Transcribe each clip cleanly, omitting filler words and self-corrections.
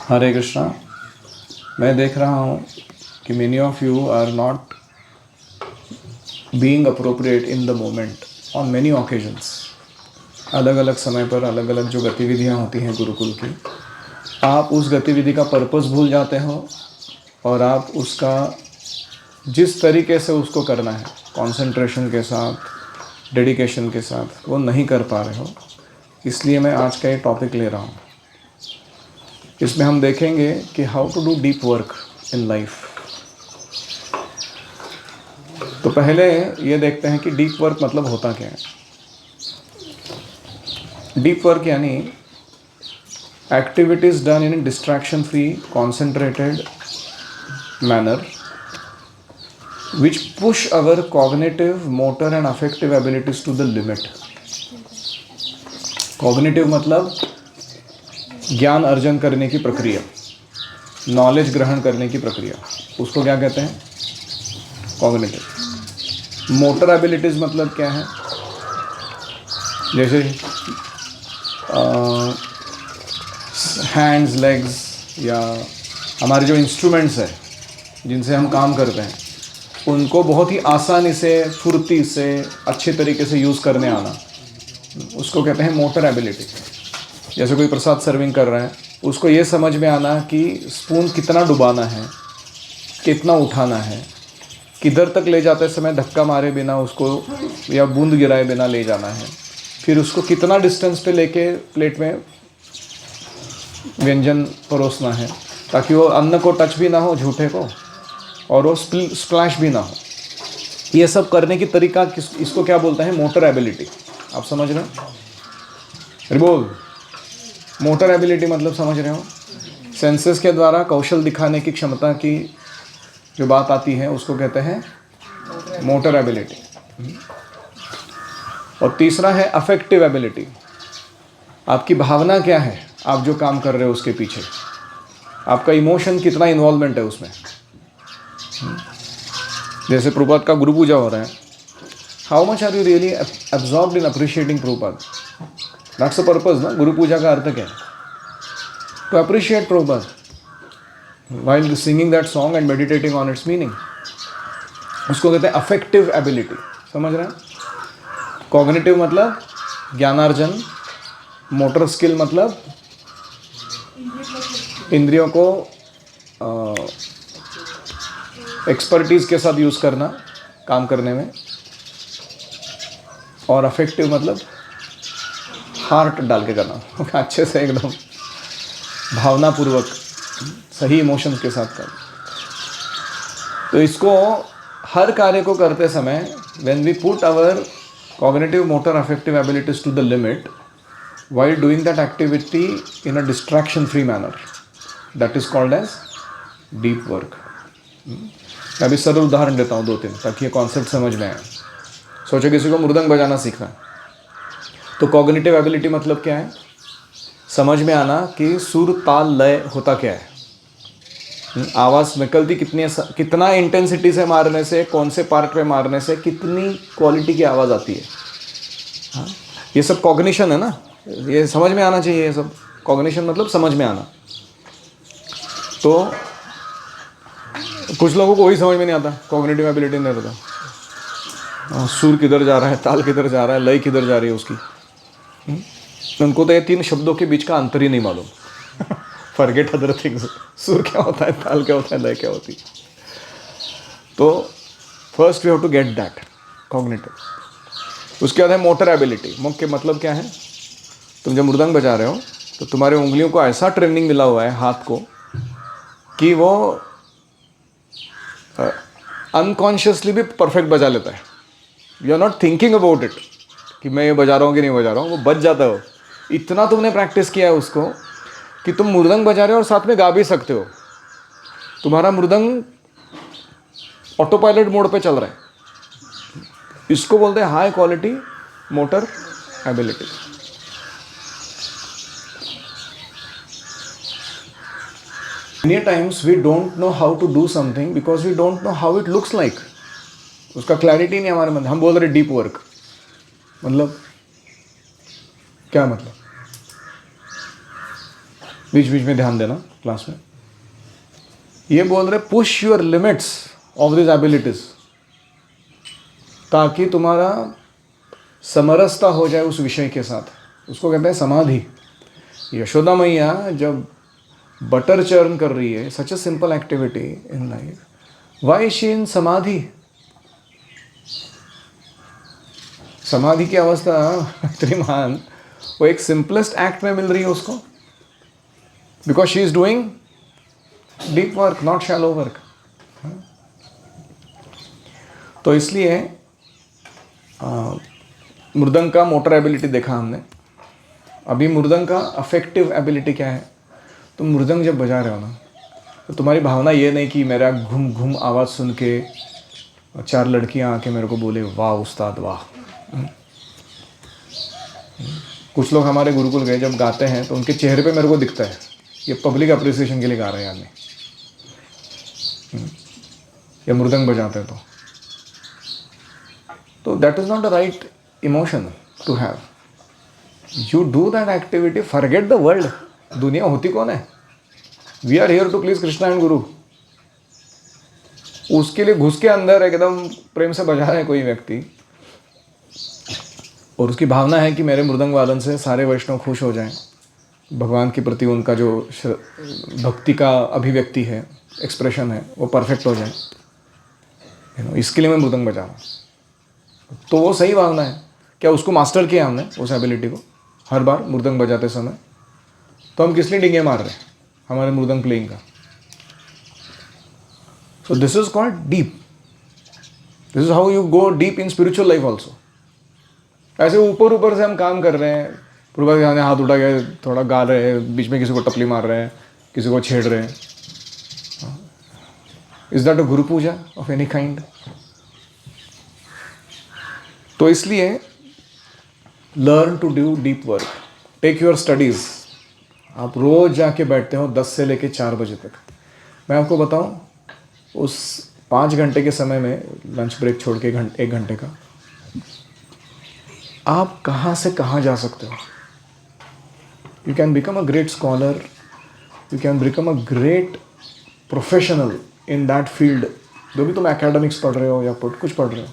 हरे कृष्णा। मैं देख रहा हूँ कि many of you are not being appropriate in the moment on many occasions. अलग अलग समय पर अलग अलग जो गतिविधियाँ होती हैं गुरुकुल की, आप उस गतिविधि का पर्पस भूल जाते हो और आप उसका जिस तरीके से उसको करना है, कंसंट्रेशन के साथ, डेडिकेशन के साथ, वो नहीं कर पा रहे हो। इसलिए मैं आज का ये टॉपिक ले रहा हूँ। इसमें हम देखेंगे कि how to do deep work in life. तो पहले ये देखते हैं कि डीप वर्क मतलब होता क्या है। डीप वर्क यानी activities done in distraction free concentrated manner which push our cognitive, motor and affective abilities to the limit. Cognitive मतलब ज्ञान अर्जन करने की प्रक्रिया, नॉलेज ग्रहण करने की प्रक्रिया, उसको क्या कहते हैं? कॉग्निटिव। मोटर एबिलिटीज मतलब क्या है? जैसे हैंड्स, लेग्स या हमारे जो इंस्ट्रूमेंट्स है जिनसे हम काम करते हैं, उनको बहुत ही आसानी से, फुर्ती से, अच्छे तरीके से यूज़ करने आना, उसको कहते हैं मोटर एबिलिटी। जैसे कोई प्रसाद सर्विंग कर रहा है, उसको ये समझ में आना कि स्पून कितना डुबाना है, कितना उठाना है, किधर तक ले जाते समय धक्का मारे बिना उसको या बूंद गिराए बिना ले जाना है, फिर उसको कितना डिस्टेंस पे लेके प्लेट में व्यंजन परोसना है ताकि वो अन्न को टच भी ना हो झूठे को और वो स्प्लैश भी ना हो। ये सब करने की तरीका इसको क्या बोलते हैं? Motor ability. आप समझ रहे हो? अरे बोल, मोटर एबिलिटी मतलब समझ रहे हो? सेंसेस के द्वारा कौशल दिखाने की क्षमता की जो बात आती है उसको कहते हैं मोटर एबिलिटी। और तीसरा है अफेक्टिव एबिलिटी। आपकी भावना क्या है, आप जो काम कर रहे हो उसके पीछे आपका इमोशन कितना इन्वॉल्वमेंट है उसमें। जैसे प्रभुपाद का गुरु पूजा हो रहा है, how much are you really absorbed in appreciating Prabhupada? That's the purpose ना। गुरु पूजा का अर्थ क्या है? To appreciate Prabhupada while singing that song and meditating on its meaning. उसको कहते हैं अफेक्टिव एबिलिटी। समझ रहे हैं? कॉग्निटिव मतलब ज्ञानार्जन, मोटर स्किल मतलब इंद्रियों को एक्सपर्टीज़ के साथ यूज़ करना काम करने में, और अफेक्टिव मतलब हार्ट डाल के करना, अच्छे से एकदम भावनापूर्वक सही इमोशंस के साथ करना। तो इसको हर कार्य को करते समय when we put our cognitive, motor, affective abilities to the limit while doing that activity in a distraction free manner, that is called as deep work. मैं अभी सरल उदाहरण देता हूँ 2-3 ताकि ये कॉन्सेप्ट समझ में आए। सोचो किसी को मृदंग बजाना सीखना है, तो कॉग्निटिव एबिलिटी मतलब क्या है? समझ में आना कि सुर, ताल, लय होता क्या है, आवाज़ निकलती कितनी, कितना इंटेंसिटी से मारने से, कौन से पार्ट पे मारने से कितनी क्वालिटी की आवाज़ आती है। हाँ, ये सब कॉग्निशन है ना, ये समझ में आना चाहिए। ये सब कॉग्निशन मतलब समझ में आना। तो कुछ लोगों को वही समझ में नहीं आता, कॉग्निटिव एबिलिटी नहीं रहता, सुर किधर जा रहा है, ताल किधर जा रहा है, लय किधर जा रही है उसकी। उनको तो ये 3 शब्दों के बीच का अंतर ही नहीं मालूम। Forget other things. सुर क्या होता है, ताल क्या होता है, लय क्या होती है। तो first we have to get that cognitive. उसके बाद है मोटर एबिलिटी। मुख्य मतलब क्या है? तुम जब मृदंग बजा रहे हो तो तुम्हारे उंगलियों को ऐसा ट्रेनिंग मिला हुआ है, हाथ को, कि वो अनकॉन्शियसली भी परफेक्ट बजा लेता है। You are not thinking about it कि मैं ये बजा रहा हूँ कि नहीं बजा रहा हूँ, वो बज जाता है। इतना तुमने प्रैक्टिस किया है उसको कि तुम मृदंग बजा रहे हो और साथ में गा भी सकते हो। तुम्हारा मृदंग ऑटो पायलट मोड पे चल रहा है। इसको बोलते हैं high quality motor ability. Many times we don't know how to do something because we don't know how it looks like. उसका क्लैरिटी नहीं हमारे मन। हम बोल रहे डीप वर्क मतलब क्या मतलब? बीच बीच में ध्यान देना क्लास में। ये बोल रहे push your limits of this abilities, ताकि तुम्हारा समरसता हो जाए उस विषय के साथ। उसको कहते हैं समाधि। यशोदा मैया जब बटर चर्न कर रही है, such a simple activity in life, why is she in samadhi? समाधि की अवस्था श्रीमान वो एक सिंपलेस्ट एक्ट में मिल रही है उसको, because she is doing deep work, not shallow work. तो इसलिए मृदंग का मोटर एबिलिटी देखा हमने। अभी मृदंग का अफेक्टिव एबिलिटी क्या है? तुम मृदंग जब बजा रहे हो ना, तो तुम्हारी भावना ये नहीं कि मेरा घूम घूम आवाज़ सुन के 4 लड़कियां आके मेरे को बोले वाह उस्ताद वाह। कुछ लोग हमारे गुरुकुल गए, जब गाते हैं तो उनके चेहरे पे मेरे को दिखता है ये पब्लिक अप्रिसिएशन के लिए गा रहे हैं आदमी, या मृदंग बजाते हैं तो that is not the right emotion to have. You do that activity, forget the world. दुनिया होती कौन है? We are here to please Krishna and guru. उसके लिए घुस के अंदर एकदम प्रेम से बजा रहे हैं कोई व्यक्ति, और उसकी भावना है कि मेरे मृदंग वादन से सारे वैष्णव खुश हो जाएं, भगवान के प्रति उनका जो भक्ति का अभिव्यक्ति है, एक्सप्रेशन है, वो परफेक्ट हो जाए। इसके लिए मैं मृदंग बजा रहा हूँ। तो वो सही भावना है। क्या उसको मास्टर किया हमने उस एबिलिटी को हर बार मृदंग बजाते समय? तो हम किस लिए डिंगे मार रहे हैं हमारे मृदंग प्लेइंग का? So this is called deep. This is how you go deep in spiritual life also. ऐसे ऊपर ऊपर से हम काम कर रहे हैं, पूर्वा ध्यान हाथ उठा के थोड़ा गा रहे हैं, बीच में किसी को टपली मार रहे हैं, किसी को छेड़ रहे हैं। Is that a Guru Puja of any kind? तो इसलिए learn to do deep work, take your studies. आप रोज़ जाके बैठते हो 10 से लेके 4 बजे तक। मैं आपको बताऊं, उस 5 घंटे के समय में, लंच ब्रेक छोड़ के 1 घंटे का, आप कहाँ से कहाँ जा सकते हो। You can become a great scholar, you can become a great professional in that field, जो भी तुम एकेडमिक्स पढ़ रहे हो या कुछ पढ़ रहे हो।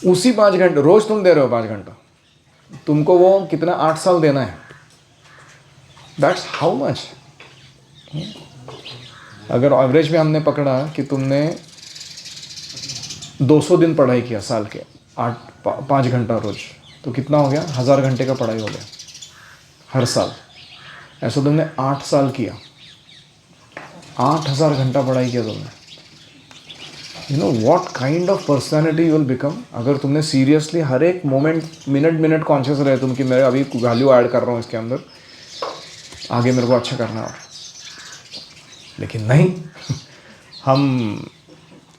उसी 5 घंटे रोज तुम दे रहे हो 5 घंटा, तुमको वो कितना 8 साल देना है। That's how much. अगर एवरेज में हमने पकड़ा कि तुमने 200 दिन पढ़ाई किया साल के, 5 घंटा रोज, तो कितना हो गया? 1000 घंटे का पढ़ाई हो गया हर साल। ऐसा तुमने 8 साल किया, 8000 घंटा पढ़ाई किया तुमने। You know what kind of personality you will become अगर तुमने सीरियसली हर एक मोमेंट, मिनट कॉन्शियस रहे तुम कि मैं अभी वैल्यू ऐड कर रहा हूँ इसके अंदर, आगे मेरे को अच्छा करना है। लेकिन नहीं, हम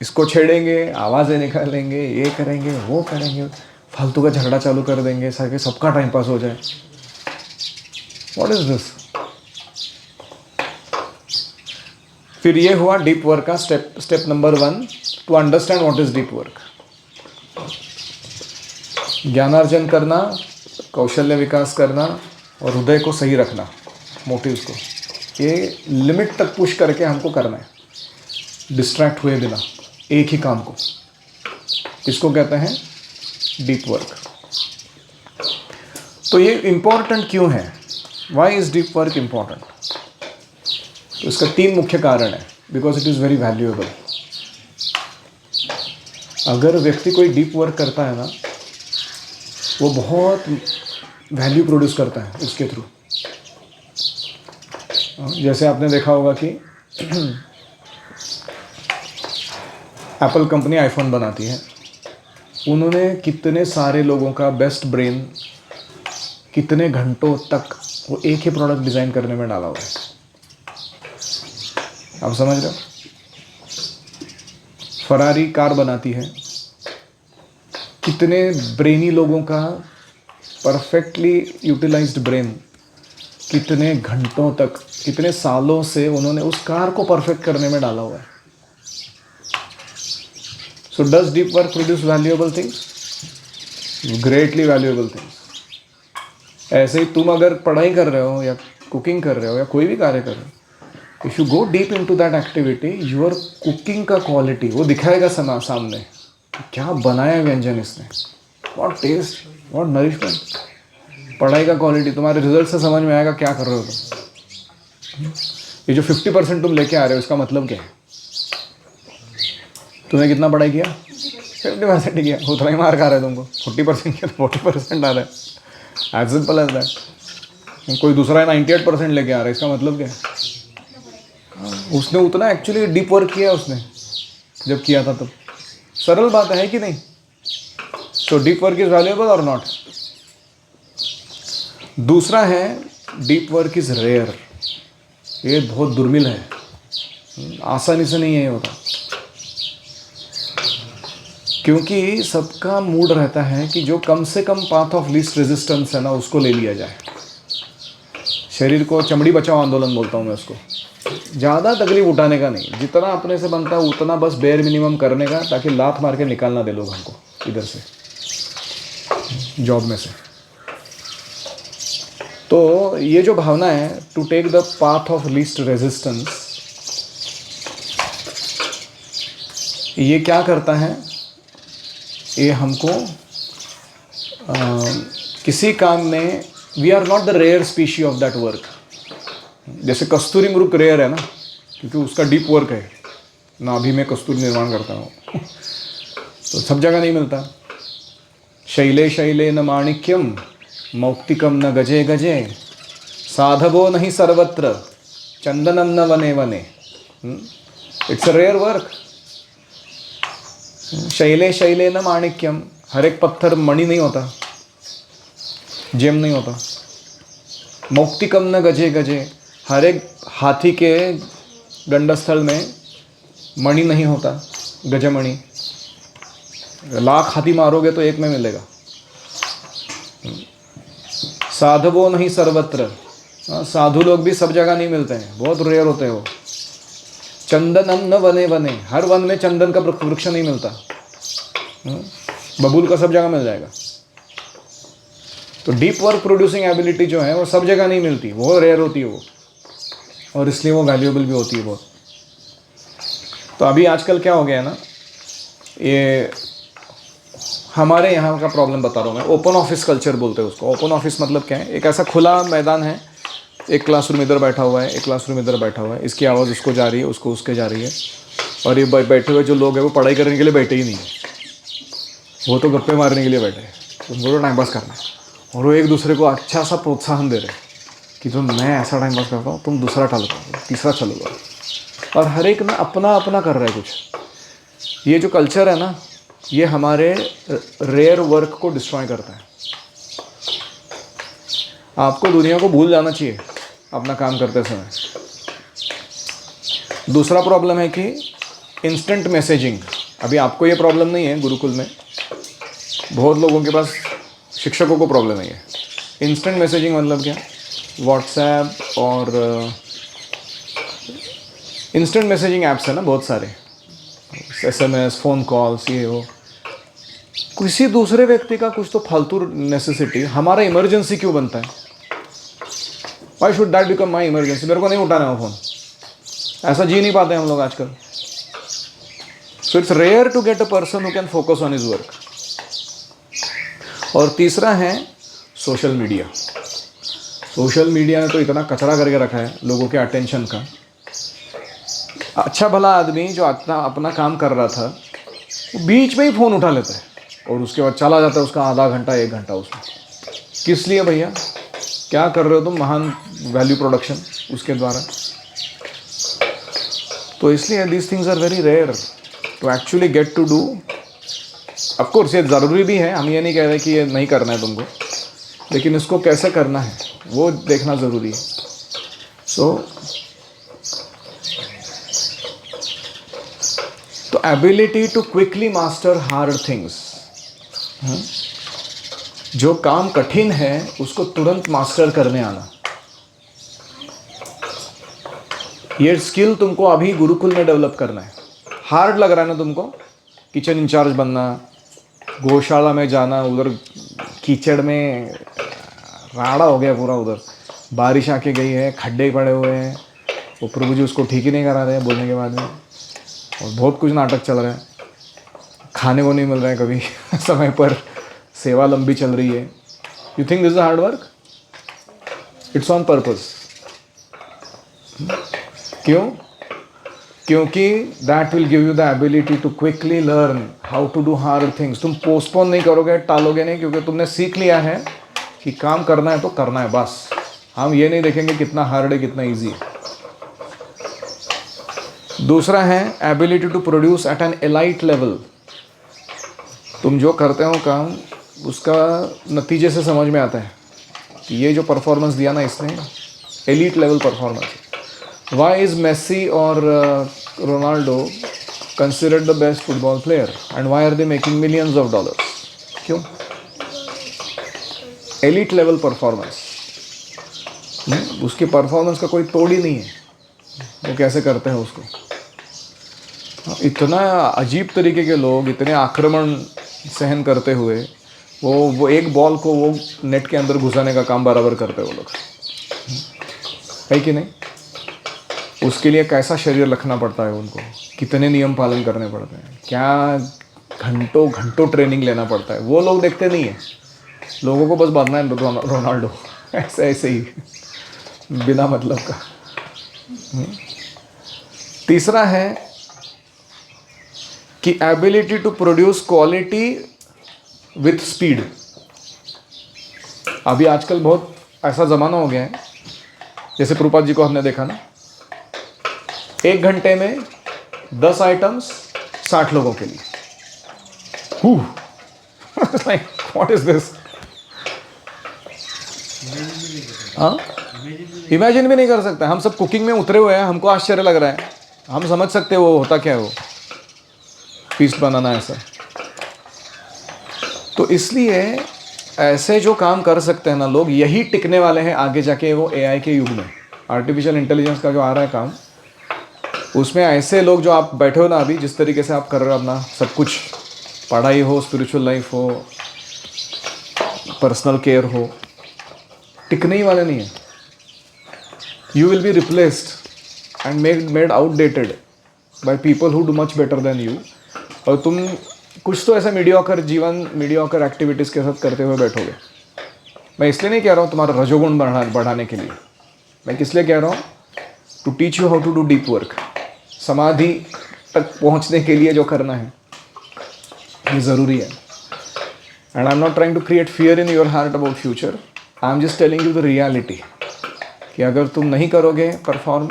इसको छेड़ेंगे, आवाज़ें निकालेंगे, ये करेंगे, वो करेंगे, फालतू का झगड़ा चालू कर देंगे, सबका टाइम पास हो जाए। What is this? फिर ये हुआ डीप वर्क का step number 1, to understand what is deep work. ज्ञानार्जन करना, कौशल्य विकास करना और हृदय को सही रखना, मोटिव्स को, ये लिमिट तक पुश करके हमको करना है, डिस्ट्रैक्ट हुए बिना एक ही काम को। इसको कहते हैं डीप वर्क। तो ये इम्पॉर्टेंट क्यों है? Why is deep work important? तो इसका 3 मुख्य कारण है। Because it is very valuable. अगर व्यक्ति कोई डीप वर्क करता है ना, वो बहुत वैल्यू प्रोड्यूस करता है उसके थ्रू। जैसे आपने देखा होगा कि एप्पल कंपनी आईफोन बनाती है, उन्होंने कितने सारे लोगों का बेस्ट ब्रेन कितने घंटों तक वो एक ही प्रोडक्ट डिज़ाइन करने में डाला हुआ है। आप समझ रहे हो? फरारी कार बनाती है, कितने ब्रेनी लोगों का परफेक्टली यूटिलाइज्ड ब्रेन कितने घंटों तक, कितने सालों से उन्होंने उस कार को परफेक्ट करने में डाला हुआ है। So does deep work produce valuable things? Greatly valuable things. ऐसे ही तुम अगर पढ़ाई कर रहे हो या कुकिंग कर रहे हो या कोई भी कार्य कर रहे हो, if you go deep into that activity, your cooking का क्वालिटी वो दिखाएगा सामने क्या बनाया व्यंजन इसने, व्हाट टेस्ट, व्हाट नरिशमेंट। पढ़ाई का क्वालिटी तुम्हारे रिजल्ट से समझ में आएगा क्या कर रहे हो तुम। ये जो 50% तुम लेके आ रहे हो इसका मतलब क्या है? तुमने कितना पढ़ाई किया? 50% किया, उतना ही मार्क आ रहा है तुमको। 40% किया तो 40% आ रहा है। As simple as that. कोई दूसरा 98% लेके आ रहा है, इसका मतलब क्या है? उसने उतना एक्चुअली डीप वर्क किया उसने जब किया था तब। सरल बात है कि नहीं? So deep work is valuable और नॉट। दूसरा है डीप वर्क इज रेयर। ये बहुत दुर्मिल है, आसानी से नहीं है होता, क्योंकि सबका मूड रहता है कि जो कम से कम पाथ ऑफ लीस्ट रेजिस्टेंस है ना उसको ले लिया जाए। शरीर को चमड़ी बचाओ आंदोलन बोलता हूँ मैं उसको। ज़्यादा तकलीफ उठाने का नहीं, जितना अपने से बनता है उतना बस बेयर मिनिमम करने का, ताकि लात मार के निकालना दे लोग हमको इधर से, जॉब में से। तो ये जो भावना है to take the path of least resistance, ये क्या करता है? ये हमको किसी काम में, we are not the rare species of that work. जैसे कस्तूरी मृग रेयर है ना, क्योंकि उसका डीप वर्क है ना। अभी मैं कस्तूरी निर्माण करता हूँ तो सब जगह नहीं मिलता। शैले शैले न माणिक्यम मौक्तिकम न गजे गजे, साधवो नहीं सर्वत्र चंदनम न वने वने। It's a rare work. शैले शैले न माणिक्यम, हर एक पत्थर मणि नहीं होता, जेम नहीं होता। मौक्तिकम न गजे गजे, हर एक हाथी के गंडस्थल में मणि नहीं होता, गजमणि। लाख हाथी मारोगे तो एक में मिलेगा। साधवो नहीं सर्वत्र, साधु लोग भी सब जगह नहीं मिलते हैं, बहुत रेयर होते हैं वो। चंदनम न वने वने, हर वन में चंदन का वृक्ष नहीं मिलता। बबूल का सब जगह मिल जाएगा। तो डीप वर्क प्रोड्यूसिंग एबिलिटी जो है वो सब जगह नहीं मिलती, वो रेयर होती है वो, और इसलिए वो वैल्यूएबल भी होती है बहुत। तो अभी आजकल क्या हो गया है ना, ये हमारे यहाँ का प्रॉब्लम बता रहा हूँ मैं। ओपन ऑफिस कल्चर बोलते हैं उसको। ओपन ऑफिस मतलब क्या है? एक ऐसा खुला मैदान है, एक क्लासरूम इधर बैठा हुआ है, एक क्लासरूम इधर बैठा हुआ है, इसकी आवाज़ उसको जा रही है, उसको उसके जा रही है, और ये बैठे हुए जो लोग हैं वो पढ़ाई करने के लिए बैठे ही नहीं है, वो तो गप्पे मारने के लिए बैठे हैं, उनको तो टाइम पास करना है। और वो एक दूसरे को अच्छा सा प्रोत्साहन दे रहे हैं कि तुम, मैं ऐसा टाइम पास करता हूँ, तुम दूसरा चालू करो, तीसरा चालू करो, और हर एक ना अपना अपना कर रहा है कुछ। ये जो कल्चर है ना, ये हमारे रेयर वर्क को डिस्ट्रॉय करता है। आपको दुनिया को भूल जाना चाहिए अपना काम करते समय। दूसरा प्रॉब्लम है कि इंस्टेंट मैसेजिंग। अभी आपको ये प्रॉब्लम नहीं है, गुरुकुल में बहुत लोगों के पास, शिक्षकों को प्रॉब्लम है ये। इंस्टेंट मैसेजिंग मतलब क्या? व्हाट्सएप और इंस्टेंट मैसेजिंग ऐप्स है ना बहुत सारे, SMS, फ़ोन कॉल्स, ये वो। किसी दूसरे व्यक्ति का कुछ तो फालतू नेसेसिटी हमारा इमरजेंसी क्यों बनता है? Why should that become my emergency? मेरे को नहीं उठाना है फ़ोन, ऐसा जी नहीं पाते हम लोग आजकल। So it's rare to get a person who can focus on his work. और तीसरा है सोशल मीडिया। सोशल मीडिया ने तो इतना कचरा करके रखा है लोगों के अटेंशन का। अच्छा भला आदमी जो अपना काम कर रहा था, वो बीच में ही फ़ोन उठा लेता है और उसके बाद चला जाता है उसका आधा घंटा 1 घंटा उसमें। किस लिए भैया? क्या कर रहे हो तुम? महान वैल्यू प्रोडक्शन उसके द्वारा। तो इसलिए these things are very rare to actually get to do. Of course ये ज़रूरी भी है, हम ये नहीं कह रहे कि ये नहीं करना है तुमको, लेकिन इसको कैसे करना है वो देखना ज़रूरी है। सो तो ability to quickly master hard things, जो काम कठिन है उसको तुरंत मास्टर करने आना, ये स्किल तुमको अभी गुरुकुल में डेवलप करना है। हार्ड लग रहा है ना तुमको? किचन इंचार्ज बनना, गौशाला में जाना, उधर कीचड़ में राड़ा हो गया पूरा उधर, बारिश आके गई है, खड्डे पड़े हुए हैं, वो प्रभु जी उसको ठीक ही नहीं करा रहे हैं बोलने के बाद में, और बहुत कुछ नाटक चल रहा है, खाने को नहीं मिल रहा है कभी समय पर, सेवा लंबी चल रही है. You think this is hard work? It's on purpose. क्यों? क्योंकि that will give you the ability to quickly learn how to do hard things. तुम पोस्टपोन नहीं करोगे, टालोगे नहीं, क्योंकि तुमने सीख लिया है कि काम करना है तो करना है बस. हम ये नहीं देखेंगे कितना हार्ड है कितना ईजी है. दूसरा है ability to produce at an elite level. तुम जो करते हो काम, उसका नतीजे से समझ में आता है कि ये जो परफॉर्मेंस दिया ना इसने, elite level performance. Why is Messi और Ronaldo considered the best football player and why are they making millions of dollars? क्यों? Elite level performance. उसकी परफॉर्मेंस का कोई तोड़ ही नहीं है. वो कैसे करते हैं उसको? इतना अजीब तरीके के लोग, इतने आक्रमण सहन करते हुए वो एक बॉल को वो नेट के अंदर घुसाने का काम बराबर करते हैं वो लोग, है कि नहीं? उसके लिए कैसा शरीर रखना पड़ता है उनको, कितने नियम पालन करने पड़ते हैं, क्या घंटों घंटों ट्रेनिंग लेना पड़ता है. वो लोग देखते नहीं है, लोगों को बस बनना है रोनाल्डो ऐसे ऐसे ही बिना मतलब का. तीसरा है कि ability to produce quality with speed. अभी आजकल बहुत ऐसा ज़माना हो गया है, जैसे प्रभुपाद जी को हमने देखा ना, 1 घंटे में 10 आइटम्स 60 लोगों के लिए. What is this? हाँ, इमेजिन भी नहीं कर सकते. हम सब कुकिंग में उतरे हुए हैं, हमको आश्चर्य लग रहा है, हम समझ सकते हैं वो होता क्या है, वो फीस्ट बनाना ऐसा. तो इसलिए ऐसे जो काम कर सकते हैं ना लोग, यही टिकने वाले हैं आगे जाके वो एआई के युग में. आर्टिफिशियल इंटेलिजेंस का जो आ रहा है काम, उसमें ऐसे लोग जो आप बैठे हो ना अभी, जिस तरीके से आप कर रहे हो अपना सब कुछ, पढ़ाई हो, स्पिरिचुअल लाइफ हो, पर्सनल केयर हो, टिकने ही वाले नहीं है. You will be replaced and made outdated by people who do much better than you. और तुम कुछ तो ऐसा मीडियोकर जीवन, मीडियोकर एक्टिविटीज़ के साथ करते हुए बैठोगे. मैं इसलिए नहीं कह रहा हूँ तुम्हारा रजोगुण बढ़ाने के लिए, मैं किस लिए कह रहा हूँ, to teach you how to do deep work. समाधि तक पहुँचने के लिए जो करना है ये ज़रूरी है. And I am not trying to create fear in your heart about future. I am just telling you the reality कि अगर तुम नहीं करोगे perform,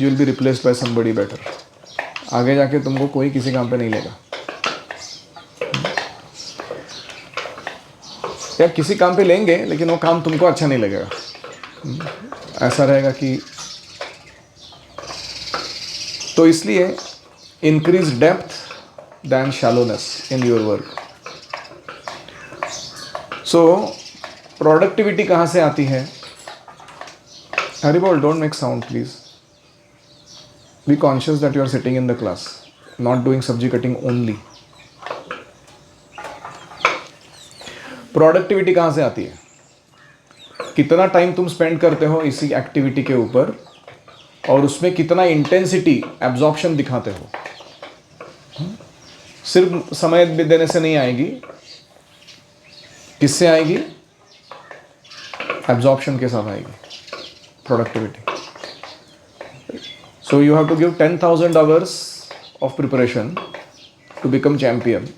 you will be replaced by somebody better. आगे जाके तुमको कोई किसी काम पे नहीं लेगा, या किसी काम पे लेंगे लेकिन वो काम तुमको अच्छा नहीं लगेगा. ऐसा रहेगा कि, तो इसलिए increase depth than shallowness in your work. So productivity कहाँ से आती है? हरी बोल, don't make sound please. Be conscious that you are sitting in the class, not doing sabzi cutting only. Productivity कहाँ से आती है? कितना टाइम तुम स्पेंड करते हो इसी एक्टिविटी के ऊपर, और उसमें कितना इंटेंसिटी, एब्जॉर्प्शन दिखाते हो. सिर्फ समय देने से नहीं आएगी, किससे आएगी? एब्जॉर्प्शन के साथ आएगी productivity. So you have to give 10,000 hours of preparation to become champion,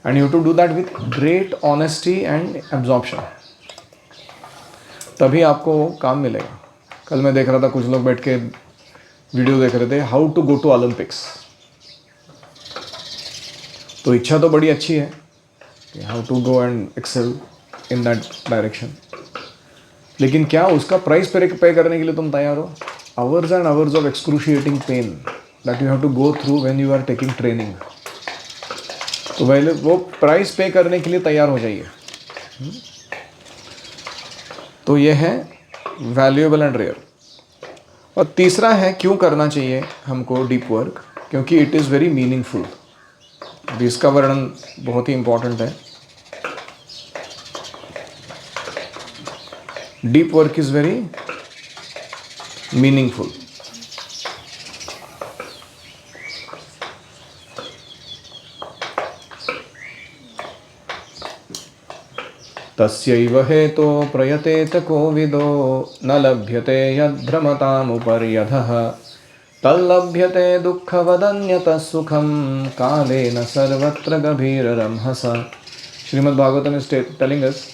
and you have to do that with great honesty and absorption. तभी आपको काम मिलेगा. कल मैं देख रहा था, कुछ लोग बैठ के वीडियो देख रहे थे, how to go to Olympics. तो इच्छा तो बड़ी अच्छी है कि how to go and excel in that direction, लेकिन क्या उसका प्राइस पे करने के लिए तुम तैयार हो? Hours and hours of excruciating pain that you have to go through when you are taking training. तो पहले वो प्राइस पे करने के लिए तैयार हो जाइए. तो ये है वैल्यूएबल एंड रेयर. और तीसरा है क्यों करना चाहिए हमको डीप वर्क, क्योंकि इट इज़ वेरी मीनिंगफुल. इसका वर्णन बहुत ही इम्पोर्टेंट है. Deep work is very meaningful. तस्यैव हेतो प्रयतेत कोविदो न लभ्यते यद्भ्रमतामुपर्यधः तल्लभ्यते दुःखवदन्यतः सुखं कालेन सर्वत्र गभीररंहसा. Shrimad Bhagavatam is telling us,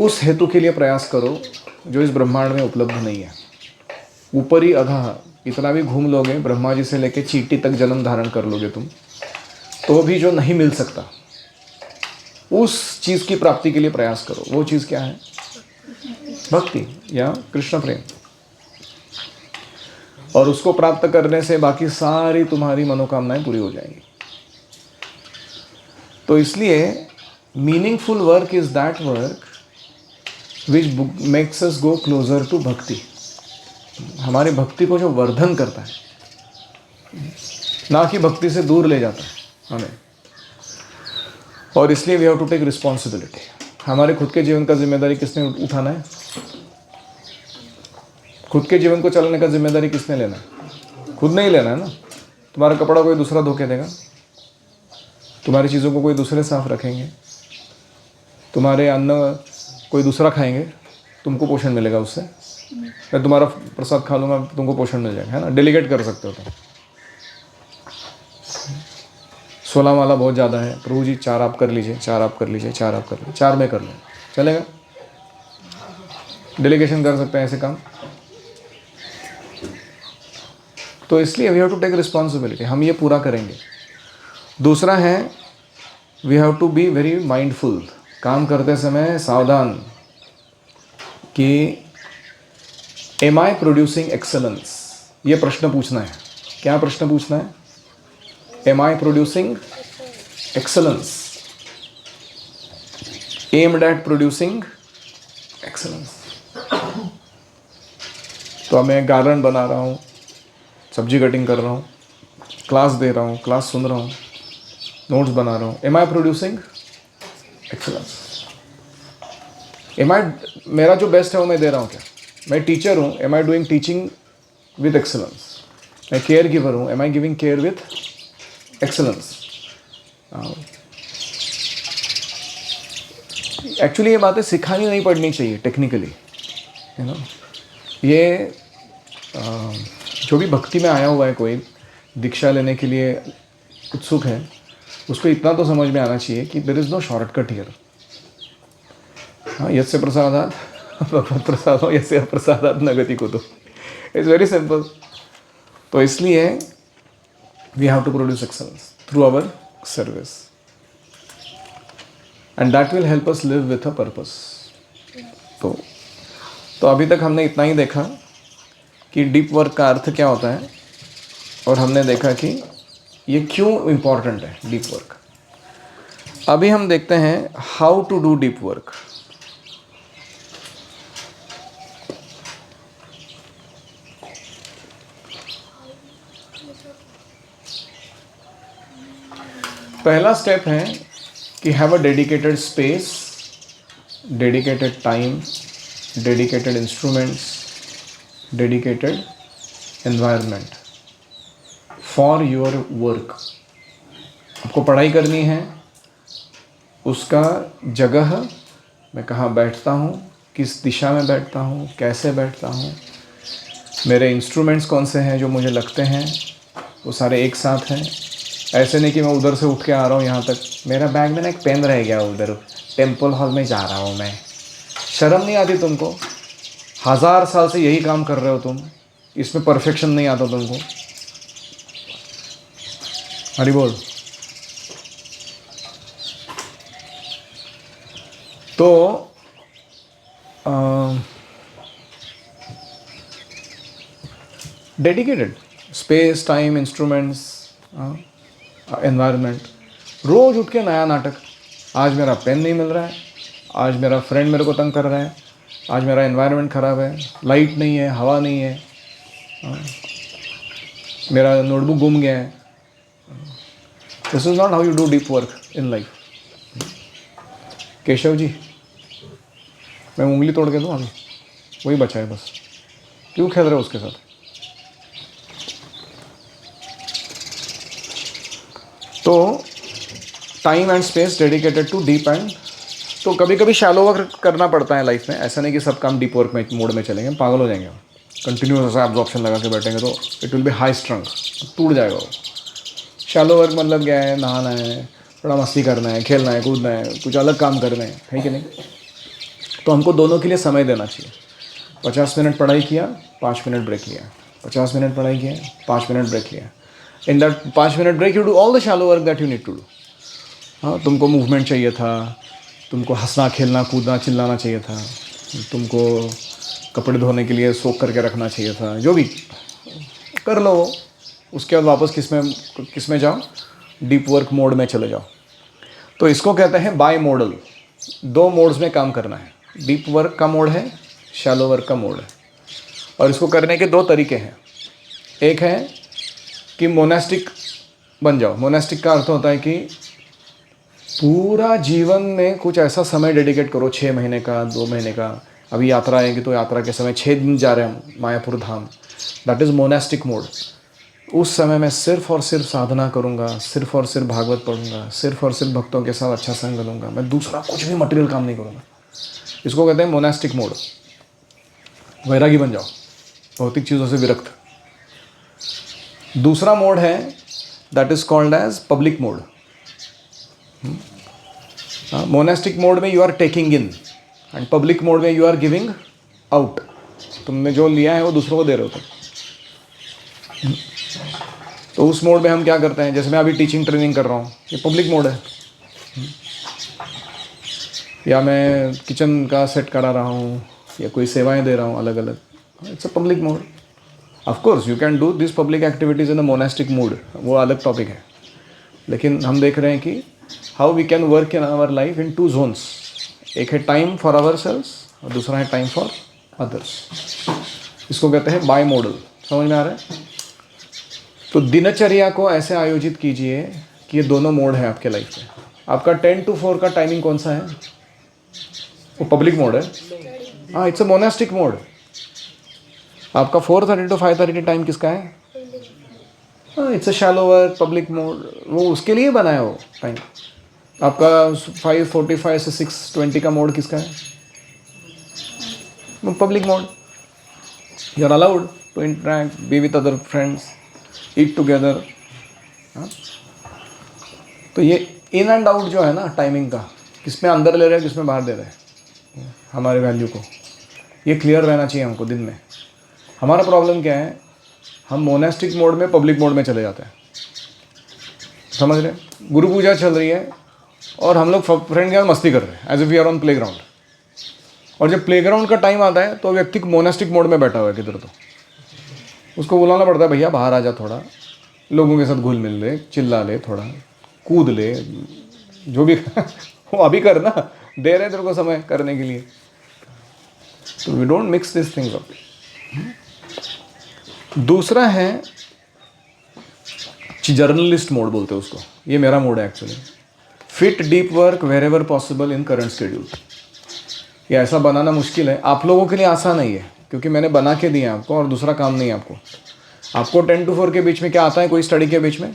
उस हेतु के लिए प्रयास करो जो इस ब्रह्मांड में उपलब्ध नहीं है. ऊपरी अधः इतना भी घूम लोगे, ब्रह्मा जी से लेके चींटी तक जन्म धारण कर लोगे तुम, तो भी जो नहीं मिल सकता, उस चीज की प्राप्ति के लिए प्रयास करो. वो चीज क्या है? भक्ति या कृष्ण प्रेम. और उसको प्राप्त करने से बाकी सारी तुम्हारी मनोकामनाएं पूरी हो जाएंगी. तो इसलिए meaningful work is that work which makes us go closer to bhakti. हमारी भक्ति को जो वर्धन करता है, ना कि भक्ति से दूर ले जाता है हमें. और इसलिए we have to take responsibility. हमारे खुद के जीवन का जिम्मेदारी किसने उठाना है? खुद के जीवन को चलाने का जिम्मेदारी किसने लेना है? खुद नहीं लेना है ना. तुम्हारा कपड़ा कोई दूसरा धो के देगा, तुम्हारी चीज़ों को कोई दूसरे साफ रखेंगे, तुम्हारे अन्न कोई दूसरा खाएंगे, तुमको पोषण मिलेगा उससे. मैं तुम्हारा प्रसाद खा लूँगा, तुमको पोषण मिल जाएगा, है ना. डेलीगेट कर सकते हो तुम. 16 माला बहुत ज़्यादा है, प्रभु जी 4 आप कर लीजिए, 4 आप कर लीजिए, 4 आप कर लीजिए, 4 मैं कर लूँ, चलेगा. डेलीगेशन कर सकते हैं ऐसे काम. तो इसलिए we have to take responsibility. हम ये पूरा करेंगे. दूसरा है, we have to be very mindful. काम करते समय सावधान कि एम आई प्रोड्यूसिंग एक्सेलेंस. ये प्रश्न पूछना है. क्या प्रश्न पूछना है? Am I producing excellence? Aimed at producing excellence. तो अब मैं गार्डन बना रहा हूँ, सब्जी कटिंग कर रहा हूँ, क्लास दे रहा हूँ, क्लास सुन रहा हूँ, नोट्स बना रहा हूँ. Am I producing excellence? मेरा जो बेस्ट है वो मैं दे रहा हूँ क्या? मैं टीचर हूँ, am I doing teaching with excellence? मैं केयर गिवर हूँ, am I giving care with excellence? Actually ये बातें सिखानी नहीं पड़नी चाहिए टेक्निकली, यू नो. ये जो भी भक्ति में आया हुआ है, कोई दीक्षा लेने के लिए उत्सुक है, उसको इतना तो समझ में आना चाहिए कि there is no shortcut here. हाँ, यस्य प्रसादात् भगवत् प्रसादो यस्य अप्रसादात् न गति कुतो. It's very simple. तो इसलिए we have to produce excellence through our service, and that will help us live with a purpose. तो अभी तक हमने इतना ही देखा कि डीप वर्क का अर्थ क्या होता है, और हमने देखा कि ये क्यों इम्पॉर्टेंट है डीप वर्क. अभी हम देखते हैं how to do deep work. पहला स्टेप है कि have a dedicated space, dedicated time, dedicated instruments, dedicated environment for your work. आपको पढ़ाई करनी है, उसका जगह, मैं कहाँ बैठता हूँ, किस दिशा में बैठता हूँ, कैसे बैठता हूँ, मेरे इंस्ट्रूमेंट्स कौन से हैं जो मुझे लगते हैं, वो सारे एक साथ हैं. ऐसे नहीं कि मैं उधर से उठ के आ रहा हूँ यहाँ तक, मेरा बैग में ना एक पेन रह गया, उधर टेम्पल हॉल में जा रहा हूँ मैं. शर्म नहीं आती तुमको? 1000 साल से यही काम कर रहे हो तुम, इसमें परफेक्शन नहीं आता तुमको? हरि बोल. तो dedicated space, time, instruments, environment. रोज़ उठ के नया नाटक. आज मेरा पेन नहीं मिल रहा है, आज मेरा फ्रेंड मेरे को तंग कर रहा है, आज मेरा एनवायरनमेंट ख़राब है, लाइट नहीं है, हवा नहीं है, मेरा नोटबुक गुम गया है. This is not how you do deep work in life. Keshav ji, मैं उंगली तोड़ के दूँ अभी, वही बचा है बस, क्यों खेल रहे हो उसके साथ? तो time and space dedicated to deep and, तो कभी कभी शैलो वर्क करना पड़ता है लाइफ में, ऐसा नहीं कि सब काम डीप वर्क में मोड में चलेंगे, पागल हो जाएंगे। कंटिन्यूस ऐसा एब्जॉर्प्शन लगा के बैठेंगे तो इट विल बी हाई स्ट्रंग, टूट जाएगा वो। शैलो वर्क मतलब क्या है? नहाना है, थोड़ा मस्ती करना है, खेलना है, कूदना है, कुछ अलग काम करना है कि नहीं? तो हमको दोनों के लिए समय देना चाहिए। 50 मिनट पढ़ाई किया, 5 मिनट ब्रेक लिया, 50 मिनट पढ़ाई किया, 5 मिनट ब्रेक लिया। In that 5 minute break you do all the shallow work that you need to do. हाँ, तुमको मूवमेंट चाहिए था, तुमको हंसना, खेलना, कूदना, चिल्लाना चाहिए था, तुमको कपड़े धोने के लिए सोख करके रखना चाहिए था, जो भी कर लो। उसके बाद वापस किस में जाओ? डीप वर्क मोड में चले जाओ। तो इसको कहते हैं बाई मॉडल। 2 मोड्स में काम करना है, डीप वर्क का मोड है, शैलो वर्क का मोड है। और इसको करने के 2 तरीके हैं। एक है कि मोनास्टिक बन जाओ। मोनास्टिक का अर्थ होता है कि पूरा जीवन में कुछ ऐसा समय डेडिकेट करो, 6 महीने का, 2 महीने का। अभी यात्रा आएगी तो यात्रा के समय 6 दिन जा रहे हैं हम मायापुर धाम, दैट इज़ मोनास्टिक मोड। उस समय मैं सिर्फ और सिर्फ साधना करूँगा, सिर्फ और सिर्फ भागवत पढ़ूंगा, सिर्फ और सिर्फ भक्तों के साथ अच्छा संग लूँगा, मैं दूसरा कुछ भी मटेरियल काम नहीं करूँगा। इसको कहते हैं मोनास्टिक मोड। वैरागी बन जाओ, भौतिक चीज़ों से विरक्त। दूसरा मोड है that is called as public mode. Monastic mode में you are taking in and public mode में यू आर गिविंग आउट। तुमने जो लिया है वो दूसरों को दे रहे हो तुम। तो उस मोड में हम क्या करते हैं? जैसे मैं अभी टीचिंग ट्रेनिंग कर रहा हूँ, ये पब्लिक मोड है। या मैं किचन का सेट करा रहा हूँ, या कोई सेवाएं दे रहा हूँ अलग अलग, it's a public mode. Of course you can do this public activities in a monastic mood, वो अलग टॉपिक है। लेकिन हम देख रहे हैं कि how we can work in our life in 2 zones. एक है टाइम फॉर आवर सेल्स और दूसरा है टाइम फॉर अदर्स। इसको कहते हैं बाई मॉडल। समझ में आ रहा है? तो दिनचर्या को ऐसे आयोजित कीजिए कि ये दोनों मोड है आपके लाइफ में। आपका 10 to 4 का टाइमिंग कौन सा है? वो पब्लिक मोड है। हाँ, इट्स अ मोनास्टिक मोड। आपका 4:30 to 5:30 टाइम किसका है? हाँ, it's a shallow work public mode, वो उसके लिए बना है वो टाइम। आपका 5:45 से 6:20 का मोड किसका है? वो public mode. You are allowed to interact, be with other friends, eat together. तो ये इन एंड आउट जो है ना टाइमिंग का, किस में अंदर ले रहे हैं, किस में बाहर दे रहे हैं हमारे वैल्यू को, ये क्लियर रहना चाहिए हमको दिन में। हमारा प्रॉब्लम क्या है? हम मोनास्टिक मोड में पब्लिक मोड में चले जाते हैं। समझ रहे? गुरु पूजा चल रही है और हम लोग फ्रेंड के साथ मस्ती कर रहे हैं as if we are on playground. और जब प्ले ग्राउंड का टाइम आता है तो व्यक्ति मोनास्टिक मोड में बैठा हुआ है किधर, तो उसको बुलाना पड़ता है, भैया बाहर आ जा, थोड़ा लोगों के साथ घुल मिल ले, चिल्ला ले, थोड़ा कूद ले, जो भी वो अभी कर ना, दे रहे तेरे को समय करने के लिए। तो we don't mix this things up. दूसरा है जर्नलिस्ट मोड बोलते हैं उसको। ये मेरा मोड है actually. Fit deep work wherever possible in current schedule. ये ऐसा बनाना मुश्किल है, आप लोगों के लिए आसान नहीं है क्योंकि मैंने बना के दिया आपको और दूसरा काम नहीं है आपको। आपको 10 to 4 के बीच में क्या आता है? कोई स्टडी के बीच में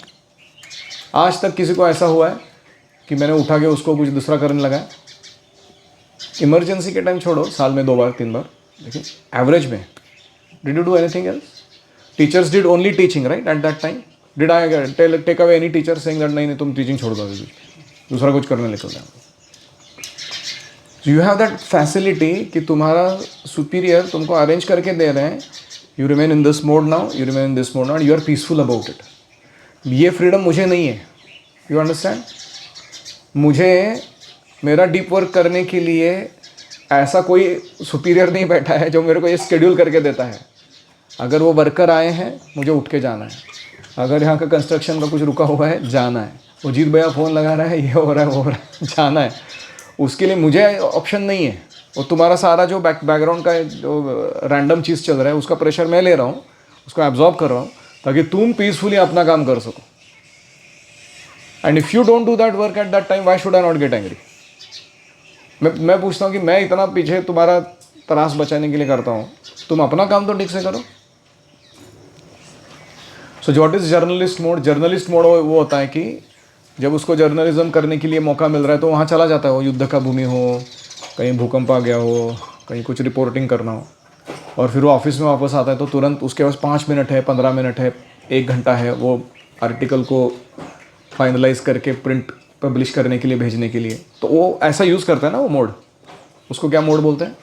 आज तक किसी को ऐसा हुआ है कि मैंने उठा के उसको कुछ दूसरा करने लगा? इमरजेंसी के टाइम छोड़ो, साल में 2 बार 3 बार, लेकिन एवरेज में did you do anything else? Teachers did only teaching right at that time? Did I take away any teacher saying that नहीं तुम टीचिंग छोड़ दो, दूसरा कुछ करने निकल जाओ? यू हैव दैट फैसिलिटी कि तुम्हारा सुपीरियर तुमको अरेंज करके दे रहे हैं, you remain in this mode now, you remain in this mode now, you are peaceful about it. ये फ्रीडम मुझे नहीं है, यू अंडरस्टैंड? मुझे मेरा डीप वर्क करने के लिए ऐसा कोई सुपीरियर नहीं बैठा है जो मेरे को ये शेड्यूल करके देता है। अगर वो वर्कर आए हैं मुझे उठ के जाना है, अगर यहाँ का कंस्ट्रक्शन का कुछ रुका हुआ है जाना है, वो जीत भैया फ़ोन लगा रहा है, ये हो रहा है वो हो रहा है, जाना है। उसके लिए मुझे ऑप्शन नहीं है। और तुम्हारा सारा जो बैकग्राउंड का जो रैंडम चीज़ चल रहा है उसका प्रेशर मैं ले रहा हूँ, उसको एब्जॉर्ब कर रहा हूँ ताकि तुम पीसफुली अपना काम कर सको। And if you don't do that work at that time, why should I not get angry? मैं पूछता हूँ कि मैं इतना पीछे तुम्हारा त्रास बचाने के लिए करता हूँ, तुम अपना काम तो ठीक से करो। So what is journalist mode? Journalist mode वो होता है कि जब उसको जर्नलिज्म करने के लिए मौका मिल रहा है तो वहाँ चला जाता है, वो युद्ध का भूमि हो, कहीं भूकंप आ गया हो, कहीं कुछ रिपोर्टिंग करना हो, और फिर वो ऑफिस में वापस आता है तो तुरंत उसके पास 5 मिनट है, 15 मिनट है, 1 घंटा है वो आर्टिकल को फाइनलाइज करके प्रिंट पब्लिश करने के लिए भेजने के लिए। तो वो ऐसा यूज़ करता है ना वो मोड, उसको क्या मोड बोलते हैं?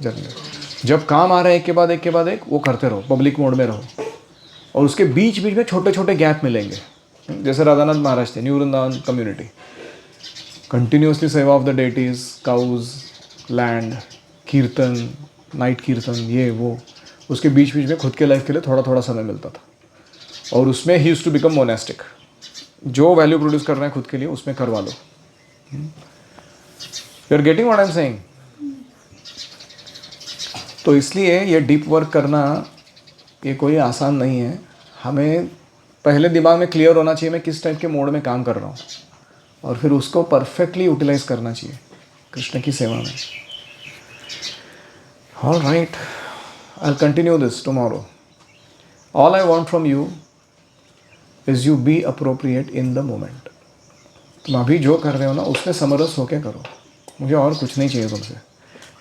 जर्नलिस्ट। जब काम आ रहा है एक के बाद एक के बाद एक, वो करते रहो, पब्लिक मोड में रहो, और उसके बीच बीच में छोटे छोटे गैप मिलेंगे। जैसे राधानाथ महाराज थे, New Vrindavan community, continuously seva of the deities, cows, land, kirtan, night kirtan, ये वो, उसके बीच बीच में खुद के लाइफ के लिए थोड़ा थोड़ा समय मिलता था, और उसमें he used to become monastic. जो वैल्यू प्रोड्यूस कर रहे हैं खुद के लिए उसमें करवा लो। You are getting what I am saying? तो इसलिए ये डीप वर्क करना ये कोई आसान नहीं है। हमें पहले दिमाग में क्लियर होना चाहिए मैं किस टाइप के मोड में काम कर रहा हूँ, और फिर उसको परफेक्टली यूटिलाइज करना चाहिए कृष्ण की सेवा में। All right, I will continue this tomorrow. All I want from you is you be appropriate in the moment. तुम अभी जो कर रहे हो ना उसमें समरस होके करो, मुझे और कुछ नहीं चाहिए तुमसे।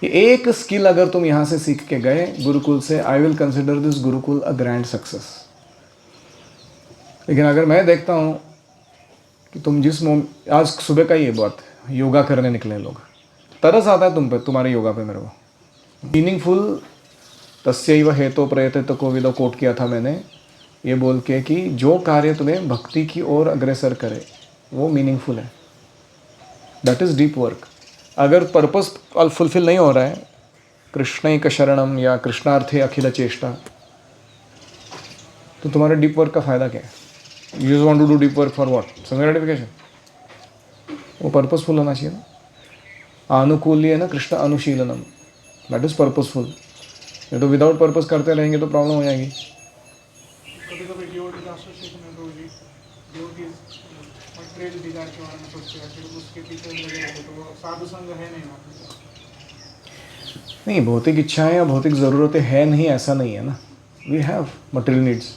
ये एक स्किल अगर तुम यहाँ से सीख के गए गुरुकुल से, I will consider this Gurukul a grand success. लेकिन अगर मैं देखता हूँ कि तुम आज सुबह का ये बात, योगा करने निकले लोग, तरस आता है तुम पे, तुम्हारे योगा पे मेरे को। मीनिंगफुल तस्यैव हेतो प्रयते कोविदो कोट किया था मैंने, ये बोल के कि जो कार्य तुम्हें भक्ति की ओर अग्रसर करे वो मीनिंगफुल है, दैट इज़ डीप वर्क। अगर पर्पस फुलफिल नहीं हो रहा है, कृष्णैक शरणम या कृष्णार्थे अखिल चेष्टा, तो तुम्हारे डीप वर्क का फ़ायदा क्या है? You just want to do deep work for what? Some gratification? वो पर्पसफुल होना चाहिए ना। आनुकूल्य ना कृष्ण अनुशीलनम, दैट इज़ पर्पसफुल। ये तो विदाउट पर्पस करते रहेंगे तो प्रॉब्लम हो जाएगी। कभी कभी डिवोटीज एसोसिएशन में तो जी डिवोटीज मटेरियल डिजायर के बारे में सोचते हैं, फिर उसके पीछे लगे रहते, तो वो साधु संग है नहीं वहाँ। नहीं, भौतिक इच्छाएं या भौतिक ज़रूरतें हैं नहीं, ऐसा नहीं है ना। We have material needs.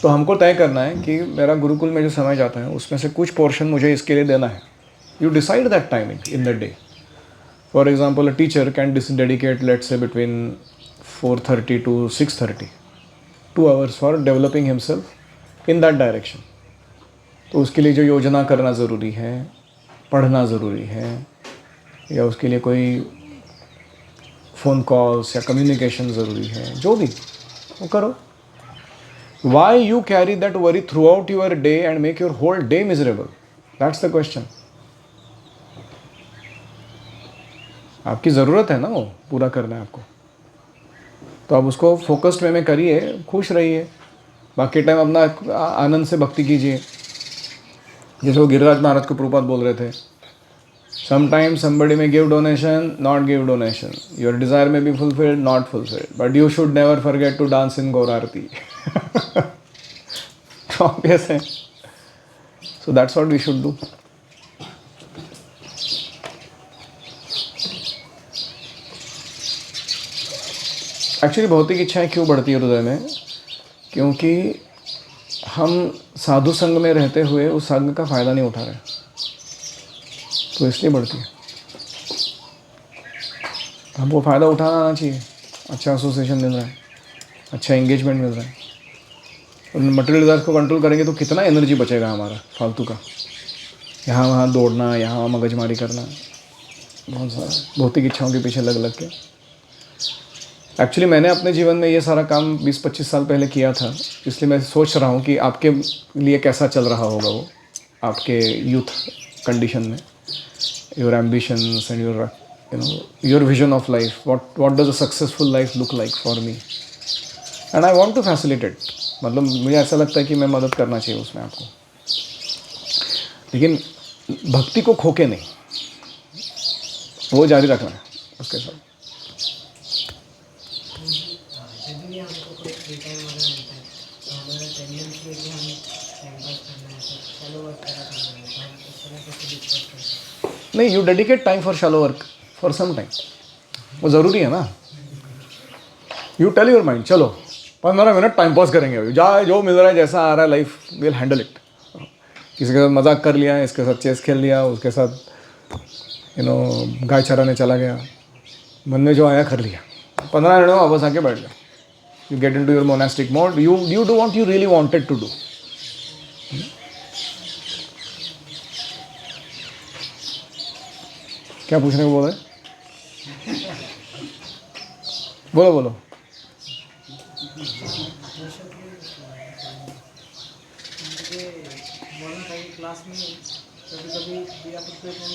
तो हमको तय करना है कि मेरा गुरुकुल में जो समय जाता है उसमें से कुछ पोर्शन मुझे इसके लिए देना है। You decide that timing in the day. For example, a teacher can dedicate let's say between 4:30 to 6:30 2 hours for developing himself in that direction. तो उसके लिए जो योजना करना ज़रूरी है, पढ़ना ज़रूरी है, या उसके लिए कोई फ़ोन कॉल्स या कम्युनिकेशन ज़रूरी है, जो भी वो करो। Why you carry that worry throughout your day and make your whole day miserable? That's the question. आपकी ज़रूरत है ना वो पूरा करना है आपको, तो आप उसको फोकस्ड वे में करिए, खुश रहिए, बाकी टाइम अपना आनंद से भक्ति कीजिए। जैसे वो गिरिराज महाराज को प्रभुपाद बोल रहे थे, sometimes somebody may give donation, not give donation. Your desire may be fulfilled, not fulfilled. But you should never forget to dance in Gaur Aarati. Obvious है. So that's what we should do. Actually भौतिक इच्छाएं क्यों बढ़ती है हृदय में? क्योंकि हम साधु संग में रहते हुए उस संग का फ़ायदा नहीं उठा रहे, तो इसलिए बढ़ती है। हमको फ़ायदा उठाना आना चाहिए। अच्छा एसोसिएशन मिल रहा है, अच्छा एंगेजमेंट मिल रहा है, और मटेरियल डिज़ायर्स को कंट्रोल करेंगे तो कितना एनर्जी बचेगा हमारा फालतू का, यहाँ वहाँ दौड़ना, यहाँ वहाँ मगजमारी करना, बहुत सारा भौतिक इच्छाओं के पीछे लग के। एक्चुअली मैंने अपने जीवन में ये सारा काम 20-25 साल पहले किया था, इसलिए मैं सोच रहा हूँ कि आपके लिए कैसा चल रहा होगा वो आपके यूथ कंडीशन में, your ambitions and your your vision of life, what does a successful life look like for me, and I want to facilitate। मतलब मुझे ऐसा लगता है कि मैं मदद करना चाहिए उसमें आपको, लेकिन भक्ति को खोके नहीं, वो जारी रखना है उसके साथ। नहीं, you dedicate time for shallow work for some time, वो ज़रूरी है ना. यू टेल योर माइंड चलो 15 मिनट टाइम पास करेंगे, अभी जो मिल रहा है जैसा आ रहा है लाइफ विल हैंडल इट. किसी के साथ मजाक कर लिया, इसके साथ चेस खेल लिया, उसके साथ गाय चराने चला गया, मन में जो आया कर लिया, 15 मिनट में वापस आके बैठ गया. You get into your monastic mode, you do want you really wanted to do. क्या पूछने को बोल रहे? बोलो बोलो. क्लास में कभी कभी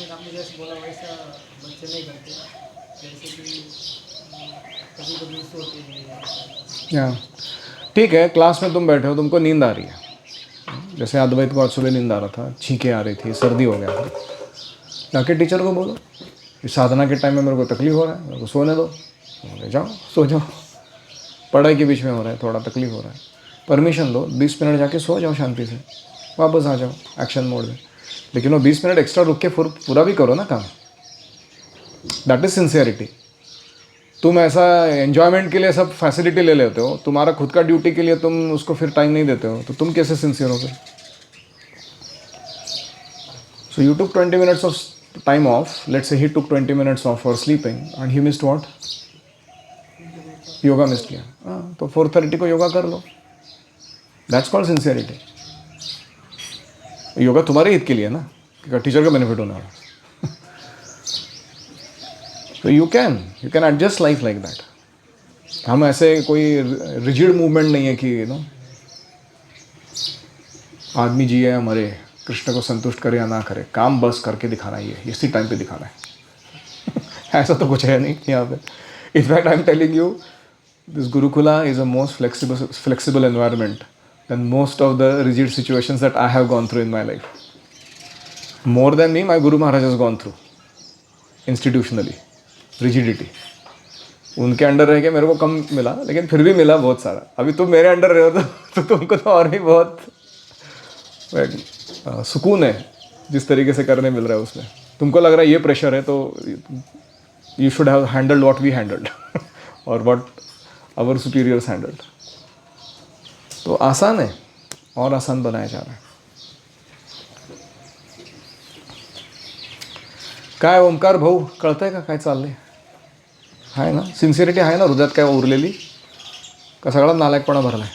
आपने जैसे बोला वैसा बच्चे नहीं करते, जैसे कि कभी कभी सोते हैं. ठीक है, क्लास में तुम बैठे हो, तुमको नींद आ रही है, जैसे अद्वैत को आज सुबह नींद आ रहा था, छींकें आ रही थी, सर्दी हो गया था, जाके टीचर को बोलो इस साधना के टाइम में मेरे को तकलीफ हो रहा है, मेरे को सोने दो. बोले जाओ सो जाओ, पढ़ाई के बीच में हो रहा है, थोड़ा तकलीफ हो रहा है, परमिशन लो, 20 मिनट जाके सो जाओ शांति से, वापस आ जाओ एक्शन मोड में. लेकिन वो 20 मिनट एक्स्ट्रा रुक के पूरा भी करो ना काम. That is sincerity. तुम ऐसा एन्जॉयमेंट के लिए सब फैसिलिटी ले लेते हो, तुम्हारा खुद का ड्यूटी के लिए तुम उसको फिर टाइम नहीं देते हो, तो तुम कैसे सिंसियर हो फिर? So you took 20 minutes of time off, let's say he took 20 minutes off for sleeping and he missed what? Yoga miss किया. हाँ, तो 4:30 को योगा कर लो. That's called sincerity. योगा तुम्हारे हित के लिए ना, टीचर का बेनिफिट होना है. तो you can adjust life like that. हम ऐसे कोई रिजिड मूवमेंट नहीं है कि आदमी जी है हमारे, कृष्ण को संतुष्ट करे या ना करे, काम बस करके दिखाना ही है, इसी टाइम पे दिखाना है. ऐसा तो कुछ है नहीं यहाँ पे. In fact I am telling you, this gurukula is a most flexible environment than most of the rigid situations that I have gone through in my life. More than me, my Guru Maharaj has gone through institutionally rigidity. उनके under रह के मेरे को कम मिला, लेकिन फिर भी मिला बहुत सारा. अभी तुम मेरे अंडर रहे हो तो तुमको तो और भी बहुत सुकून है जिस तरीके से करने मिल रहा है उसमें. तुमको लग रहा है ये प्रेशर है, तो you should have handled what we handled और व्हाट आवर सुपीरियर्स हैंडल्ड. तो आसान है और आसान बनाया जा रहा है. काय ओंकार भाऊ, कळतंय का काय चाललंय? आहे ना, सिन्सिअरिटी आहे ना हृदयात काय उरलेली, का सगळा नालायकपणा भरलाय?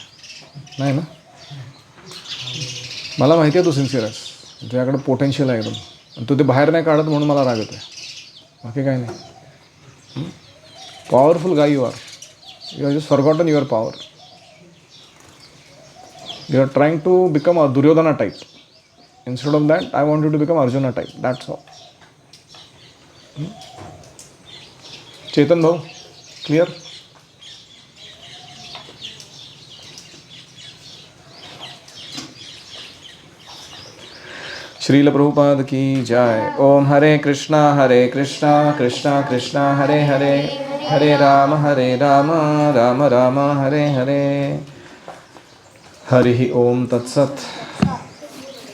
नाही ना, मला माहिती आहे तू सिन्सिअर आहेस, तुझ्याकडे पोटेन्शियल आहे एकदम, आणि तू ते बाहेर नाही काढत म्हणून मला राग येतोय, बाकी काय नाही. Powerful guy you are. You are just forgotten your power. You are trying to become a Duryodhana type. Instead of that, I want you to become Arjuna type. That's all. Chetan bhau, clear? Srila Prabhupada की जय. ओम हरे कृष्णा कृष्णा कृष्णा हरे हरे, हरे राम राम राम हरे हरे. हरि ओम तत्सत्.